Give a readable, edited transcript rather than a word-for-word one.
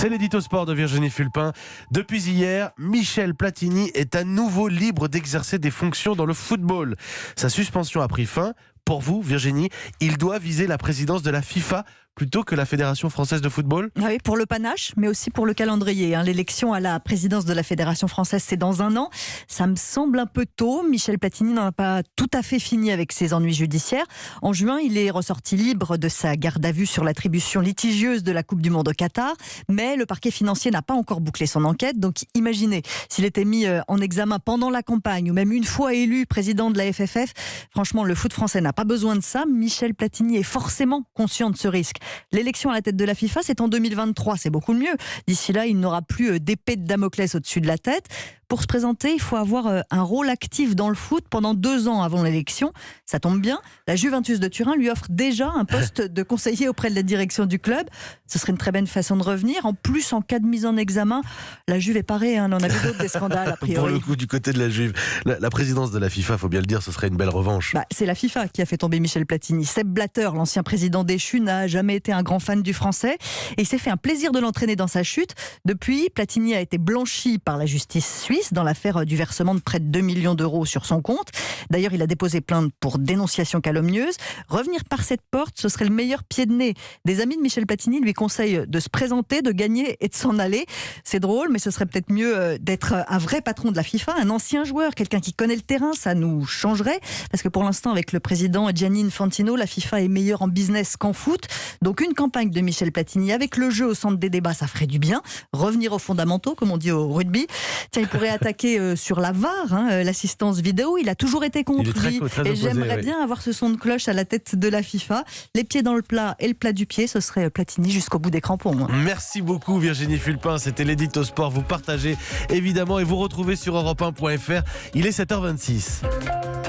C'est l'édito sport de Virginie Fulpin. Depuis hier, Michel Platini est à nouveau libre d'exercer des fonctions dans le football. Sa suspension a pris fin. Pour vous, Virginie, il doit viser la présidence de la FIFA plutôt que la Fédération française de football ? Oui, pour le panache, mais aussi pour le calendrier. L'élection à la présidence de la Fédération française, c'est dans un an. Ça me semble un peu tôt. Michel Platini n'en a pas tout à fait fini avec ses ennuis judiciaires. En juin, il est ressorti libre de sa garde à vue sur l'attribution litigieuse de la Coupe du Monde au Qatar. Mais le parquet financier n'a pas encore bouclé son enquête. Donc imaginez, s'il était mis en examen pendant la campagne ou même une fois élu président de la FFF, franchement, le foot français n'a pas besoin de ça. Michel Platini est forcément conscient de ce risque. L'élection à la tête de la FIFA, c'est en 2023, c'est beaucoup mieux. D'ici là, il n'aura plus d'épée de Damoclès au-dessus de la tête. Pour se présenter, il faut avoir un rôle actif dans le foot pendant 2 ans avant l'élection. Ça tombe bien, la Juventus de Turin lui offre déjà un poste de conseiller auprès de la direction du club. Ce serait une très bonne façon de revenir. En plus, en cas de mise en examen, la Juve est parée, on en a vu d'autres des scandales a priori. Pour le coup, du côté de la Juve, la présidence de la FIFA, faut bien le dire, ce serait une belle revanche. C'est la FIFA qui a fait tomber Michel Platini. Sepp Blatter, l'ancien président déchu, n'a jamais été un grand fan du français et il s'est fait un plaisir de l'entraîner dans sa chute. Depuis, Platini a été blanchi par la justice suisse dans l'affaire du versement de près de 2 millions d'euros sur son compte. D'ailleurs, il a déposé plainte pour dénonciation calomnieuse. Revenir par cette porte, ce serait le meilleur pied de nez. Des amis de Michel Platini lui conseillent de se présenter, de gagner et de s'en aller. C'est drôle, mais ce serait peut-être mieux d'être un vrai patron de la FIFA, un ancien joueur, quelqu'un qui connaît le terrain, ça nous changerait. Parce que pour l'instant, avec le président Gianni Infantino, la FIFA est meilleure en business qu'en foot. Donc une campagne de Michel Platini avec le jeu au centre des débats, ça ferait du bien. Revenir aux fondamentaux, comme on dit au rugby. Tiens, il pourrait attaquer sur la VAR, l'assistance vidéo. Il a toujours été contre lui. Et j'aimerais bien avoir ce son de cloche à la tête de la FIFA. Les pieds dans le plat et le plat du pied, ce serait Platini jusqu'au bout des crampons. Merci beaucoup Virginie Fulpin. C'était l'édito sport. Vous partagez évidemment et vous retrouvez sur europe1.fr. Il est 7h26.